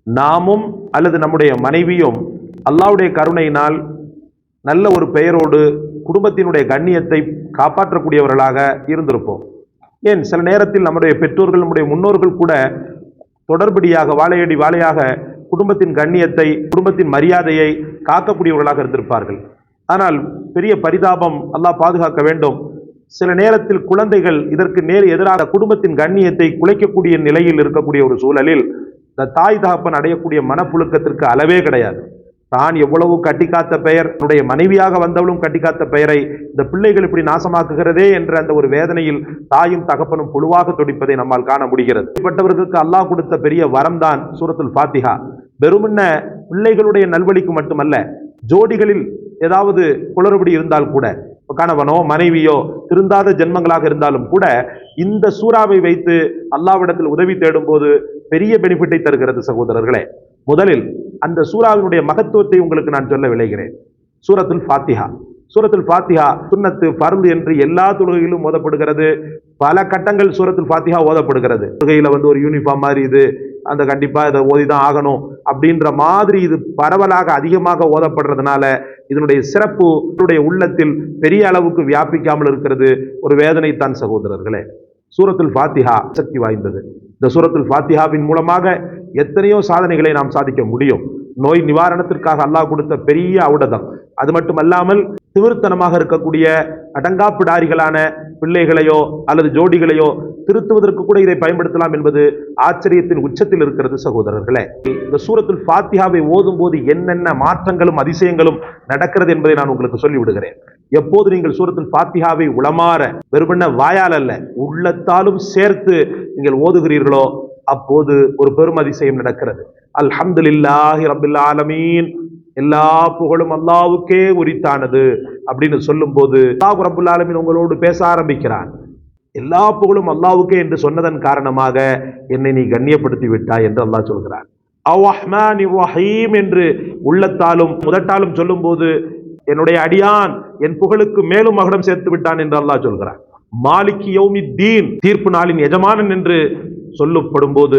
நாமும் அல்லது நம்முடைய மனைவியும் அல்லாஹ்வுடைய கருணையினால் நல்ல ஒரு பெயரோடு குடும்பத்தினுடைய கண்ணியத்தை காப்பாற்றக்கூடியவர்களாக இருந்திருப்போம். ஏன் சில நேரத்தில் நம்முடைய பெற்றோர்கள், நம்முடைய முன்னோர்கள் கூட தொடர்படியாக வாழையடி வாழையாக குடும்பத்தின் கண்ணியத்தை, குடும்பத்தின் மரியாதையை காக்கக்கூடியவர்களாக இருந்திருப்பார்கள். ஆனால் பெரிய பரிதாபம், அல்லாஹ் பாதுகாக்க வேண்டும், சில நேரத்தில் குழந்தைகள் இதற்கு நேர் எதிராக குடும்பத்தின் கண்ணியத்தை குலைக்கக்கூடிய நிலையில் இருக்கக்கூடிய ஒரு சூழலில் இந்த தாய் தகப்பன் அடையக்கூடிய மனப்புழுக்கத்திற்கு அளவே கிடையாது. தான் எவ்வளவு கட்டிக்காத்த பெயர், தன்னுடைய மனைவியாக வந்தவளும் கட்டிக்காத்த பெயரை இந்த பிள்ளைகள் இப்படி நாசமாக்குகிறதே என்ற அந்த ஒரு வேதனையில் தாயும் தகப்பனும் புழுவாக துடிப்பதை நம்மால் காண முடிகிறது. இப்படிப்பட்டவர்களுக்கு அல்லாஹ் கொடுத்த பெரிய வரம் தான் சூரத்துல் ஃபாத்திஹா. வெறுமன்ன பிள்ளைகளுடைய நல்வழிக்கு மட்டுமல்ல, ஜோடிகளில் ஏதாவது குளறுபடி இருந்தால் கூட, கணவனோ மனைவியோ திருந்தாத ஜென்மங்களாக இருந்தாலும் கூட இந்த சூறாவை வைத்து அல்லாஹ்விடத்தில் உதவி தேடும் போது பெரிய பெனிஃபிட்டை தருகிறது சகோதரர்களே. முதலில் அந்த சூறாவினுடைய மகத்துவத்தை உங்களுக்கு நான் சொல்ல விளைகிறேன். சூரத்துல் ஃபாத்திஹா, சூரத்துல் ஃபாத்திஹா சுன்னத்து, ஃபர்து என்று எல்லா தொழுகையிலும் ஓதப்படுகிறது. பல கட்டங்கள் சூரத்துல் ஃபாத்திஹா ஓதப்படுகிறது. தொழுகையில ஒரு யூனிஃபார்ம் மாதிரி இது, அந்த கண்டிப்பா இதை ஓதிதான் ஆகணும் அப்படின்ற மாதிரி இது பரவலாக அதிகமாக ஓதப்படுறதுனால இதனுடைய சிறப்பு உள்ளத்தில் பெரிய அளவுக்கு வியாபிக்காமல் இருக்கிறது. ஒரு வேதனை தான் சகோதரர்களே. சூரத்துல் ஃபாத்திஹா சக்தி வாய்ந்தது. இந்த சூரத்துல் ஃபாத்திஹாவின் மூலமாக எத்தனையோ சாதனைகளை நாம் சாதிக்க முடியும். நோய் நிவாரணத்திற்காக அல்லாஹ் கொடுத்த பெரிய ஔடதம். அது மட்டுமல்லாமல் திமிர்த்தனமாக இருக்கக்கூடிய அடங்காப்பிடாரிகளான பிள்ளைகளையோ அல்லது ஜோடிகளையோ திருத்துவதற்கு கூட இதை பயன்படுத்தலாம் என்பது ஆச்சரியத்தின் உச்சத்தில் இருக்கிறது சகோதரர்களே. இந்த சூரத்துல் ஃபாத்திஹாவை ஓதும் போது என்னென்ன மாற்றங்களும் அதிசயங்களும் நடக்கிறது என்பதை நான் உங்களுக்கு சொல்லிவிடுகிறேன். எப்போது நீங்கள் சூரத்துல் ஃபாத்திஹாவை உளமாற, வெறுமன வாயால் அல்ல உள்ளத்தாலும் சேர்த்து நீங்கள் ஓதுகிறீர்களோ அப்போது ஒரு பெரும் அதிசயம் நடக்கிறது. அல்ஹம்துலில்லாஹி ரப்பில் ஆலமீன், எல்லா புகழும் அல்லாஹ்வுக்கே உரித்தானது அப்படின்னு சொல்லும் போது அல்லாஹ் ரப்புல் ஆலமீன் உங்களோடு பேச ஆரம்பிக்கிறான். எல்லா புகழும் அல்லாஹ்வுக்கே என்று சொன்னதன் காரணமாக என்னை நீ கண்ணியப்படுத்தி விட்டாய் என்று அல்லாஹ் சொல்கிறான். அர்-ரஹ்மானிர் ரஹீம் என்று உள்ளத்தாலும் முதட்டாலும் சொல்லும் போது என்னுடைய அடியான் என் புகழுக்கு மேலும் மகுடம் சேர்த்து விட்டான் என்று அல்லாஹ் சொல்கிறான். மாலிகி யௌமித்தீன், தீர்ப்பு நாளின் எஜமானன் என்று சொல்லப்படும் போது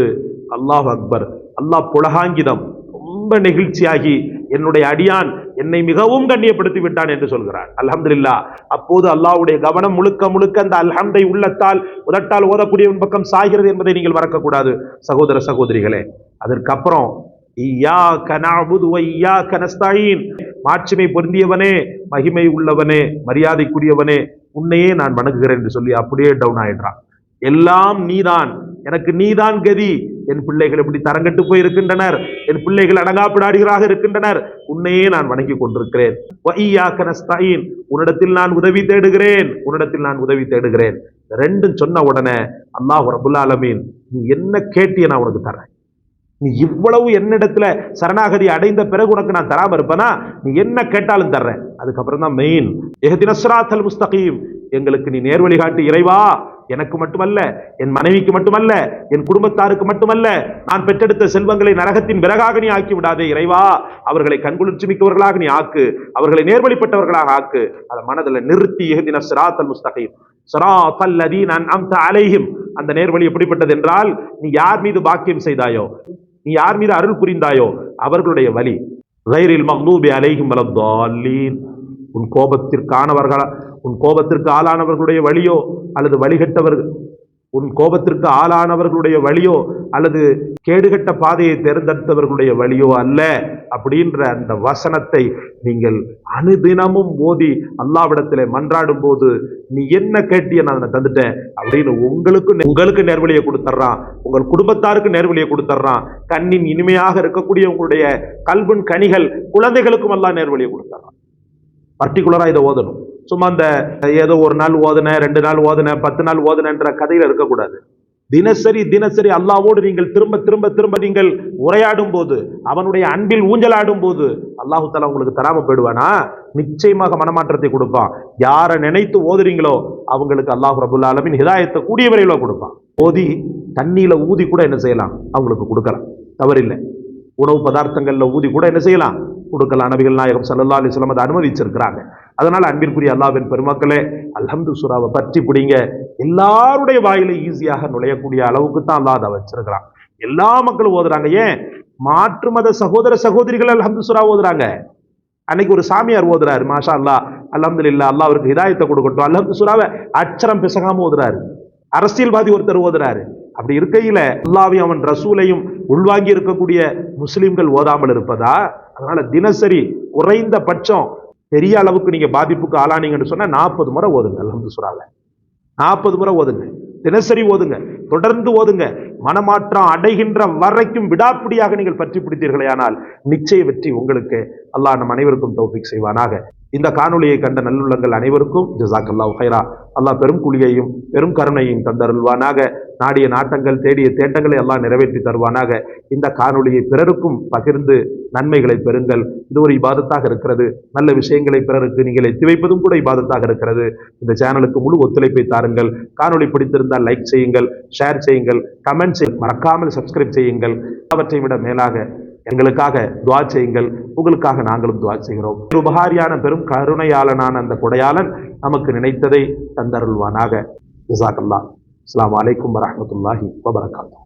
அல்லாஹ் அக்பர், அல்லாஹ் புலகாங்கிதம், ரொம்ப நெகிழ்ச்சியாகி என்னுடைய அடியான் என்னை மிகவும் கண்ணியப்படுத்தி விட்டான் என்று சொல்கிறான். அல்ஹம்துலில்லாஹ். அப்போது அல்லாஹ்வுடைய கவனம் முழுக்க முழுக்க அந்த அல்ஹம்தை உள்ளத்தால் உதட்டால் ஓதக்கூடியவன் பக்கம் சாய்கிறது என்பதை நீங்கள் மறக்கக்கூடாது சகோதர சகோதரிகளே. அதற்கப்புறம் இய்யாக நஅபுது வ இய்யாக நஸ்தஈன், மாட்சிமை பொருந்தியவனே, மகிமை உள்ளவனே, மரியாதைக்குரியவனே, உன்னையே நான் வணங்குகிறேன் என்று சொல்லி அப்படியே டவுன் ஆயிடுறான். எல்லாம் நீதான், எனக்கு நீதான் கதி. என் பிள்ளைகள் எப்படி தரங்கட்டு போய் இருக்கின்றனர், என் பிள்ளைகள் அடங்காப்பிடாடிகளாக இருக்கின்றனர், உன்னையே நான் வணங்கி கொண்டிருக்கிறேன். உன்னிடத்தில் நான் உதவி தேடுகிறேன், உன்னிடத்தில் நான் உதவி தேடுகிறேன். ரெண்டும் சொன்ன உடனே அல்லாஹ் ரப்புல் ஆலமீன், நீ என்ன கேட்டிய நான் உனக்கு தரேன். நீ இவ்வளவு என்னிடத்துல சரணாகதி அடைந்த பிறகு உனக்கு நான் தராம இருப்பேனா? நீ என்ன கேட்டாலும் தர்றேன். அதுக்கப்புறம் தான் மெயின், இஹ்தினஸ் ஸிராத்தல் முஸ்தகீம், எங்களுக்கு நீ நேர்வழி காட்டு இறைவா. எனக்கு மட்டுமல்ல, என் மனைவிக்கு மட்டுமல்ல, என் குடும்பத்தாருக்கு மட்டுமல்ல, நான் பெற்றெடுத்த செல்வங்களை நரகத்தின் விறகாக நீ ஆக்கி விடாதே இறைவா. அவர்களை கண்குளிர்ச்சி மிக்கவர்களாக நீ ஆக்கு, அவர்களை நேர்வழிப்பட்டவர்களாக ஆக்கு. அதை மனதில் நிறுத்தி இஹ்தினஸ் ஸிராத்தல் முஸ்தகீம் ஸிராத்தல் லதீன அன்அம்த அலைஹிம், அந்த நேர்வழி எப்படிப்பட்டது என்றால், நீ யார் மீது பாக்கியம் செய்தாயோ, நீ யார் மீது அருள் புரிந்தாயோ அவர்களுடைய வழி. கைரில் மக்தூபி அலைஹிம் வலத்தாலீன், உன் கோபத்திற்கானவர்களா, உன் கோபத்திற்கு ஆளானவர்களுடைய வழியோ அல்லது வழிகட்டவர்கள், உன் கோபத்திற்கு ஆளானவர்களுடைய வழியோ அல்லது கேடுகட்ட பாதையை தேர்ந்தெடுத்தவர்களுடைய வழியோ அல்ல அப்படின்ற அந்த வசனத்தை நீங்கள் அனுதினமும் ஓதி அல்லாஹ்விடத்திலே மன்றாடும் போது, நீ என்ன கேட்டிய நான் தந்துட்டேன் அப்படின்னு உங்களுக்கு நேர்வழியை கொடுத்துட்றான், உங்கள் குடும்பத்தாருக்கு நேர்வழியை கொடுத்துட்றான். கண்ணின் இனிமையாக இருக்கக்கூடிய உங்களுடைய கல்வின் கனிகள் குழந்தைகளுக்கும் அல்லாஹ் நேர்வழியை கொடுத்துட்றான். பர்டிகுலரா இதை ஓதணும். சும்மா அந்த ஏதோ ஒரு நாள் ஓதுன, 2 நாள் ஓதுன, 10 நாள் ஓதுனன்ற கதையில இருக்கக்கூடாது. தினசரி தினசரி அல்லாஹ்வோடு நீங்கள் திரும்ப திரும்ப திரும்ப நீங்கள் உரையாடும் போது, அவனுடைய அன்பில் ஊஞ்சலாடும் போது அல்லாஹு தஆலா உங்களுக்கு தராம போயிடுவானா? நிச்சயமாக மனமாற்றத்தை கொடுப்பான். யாரை நினைத்து ஓதுறீங்களோ அவங்களுக்கு அல்லாஹ் ரப்புல் ஆலமீன் ஹிதாயத்தை கூடிய விரைவில் கொடுப்பான். ஓதி தண்ணியில ஊதி கூட என்ன செய்யலாம், அவங்களுக்கு கொடுக்கலாம், தவறில்லை. உணவு பதார்த்தங்கள்ல ஊதி கூட என்ன செய்யலாம், கொடுக்கலாம். நபிகள் நாயகம் ஸல்லல்லாஹு அலைஹி வஸல்லம் அதை அனுமதிச்சிருக்கிறாங்க. அதனால அன்பிற்குரிய அல்லாஹ்வின் பெருமக்களே, அல்ஹம்து சூராவை பற்றி பிடிங்க. எல்லாருடைய வாயில ஈஸியாக நுழையக்கூடிய அளவுக்கு தான் அல்லாஹ் அதை வச்சிருக்கிறான். எல்லா மக்களும் ஓதுறாங்க. ஏன்? மாற்று மத சகோதர சகோதரிகள் அல்ஹம்து சூரா ஓதுறாங்க. அன்னைக்கு ஒரு சாமியார் ஓதுறாரு, மாஷா அல்லாஹ், அல்ஹம்துலில்லாஹ், அல்லாஹ் அவருக்கு ஹிதாயத்தை கொடுக்கட்டும், அல்ஹம்து சூராவை அச்சரம் பிசகாம ஓதுறாரு. அரசியல்வாதி ஒருத்தர் ஓதுறாரு. அப்படி இருக்கையில அல்லாஹ்வையும் அவன் ரசூலையும் உள்வாங்கி இருக்கக்கூடிய முஸ்லிம்கள் ஓதாமல் இருப்பதா? அதனால தினசரி குறைந்த பட்சம் பெரிய அளவுக்கு நீங்க பாதிப்புக்கு ஆளானீங்கன்னு சொன்னா 40 முறை ஓதுங்க அல்ஹம்து சூராவை. 40 முறை ஓதுங்க, தினசரி ஓதுங்க, தொடர்ந்து ஓதுங்க. மனமாற்றம் அடைகின்ற வரைக்கும் விடாப்பிடியாக நீங்கள் பற்றி பிடித்தீர்களே ஆனால் நிச்சய வெற்றி உங்களுக்கு. அல்லாஹ் நம் அனைவருக்கும் தௌஃபீக் செய்வானாக. இந்த காணொளியை கண்ட நல்லுள்ளங்கள் அனைவருக்கும் ஜஸாக்கல்லாஹு ஹைரா. அல்லாஹ் பெரும் குழியையும் பெரும் கருணையும் தந்தருள்வானாக. நாடிய நாட்டங்கள் தேடிய தேட்டங்களை எல்லாம் நிறைவேற்றி தருவானாக. இந்த காணொளியை பிறருக்கும் பகிர்ந்து நன்மைகளை பெறுங்கள். இது ஒரு இபாதத்தாக இருக்கிறது. நல்ல விஷயங்களை பிறருக்கு நீங்கள் எத்தி வைப்பதும் கூட இபாதத்தாக இருக்கிறது. இந்த சேனலுக்கு முழு ஒத்துழைப்பை தாருங்கள். காணொளி பிடித்திருந்தால் லைக் செய்யுங்கள், ஷேர் செய்யுங்கள், கமெண்ட் செய்யுங்கள், மறக்காமல் சப்ஸ்கிரைப் செய்யுங்கள். அவற்றை விட மேலாக எங்களுக்காக துஆ செய்யுங்கள். உங்களுக்காக நாங்களும் துஆ செய்கிறோம். உபகாரியான பெரும் கருணையாளனான அந்த கொடையாளன் நமக்கு நினைத்ததை தந்தருள்வானாக. ஜஸாக்கல்லாஹ். அஸ்ஸலாமு அலைக்கும் வரஹ்மத்துல்லாஹி வபரகாத்துஹு.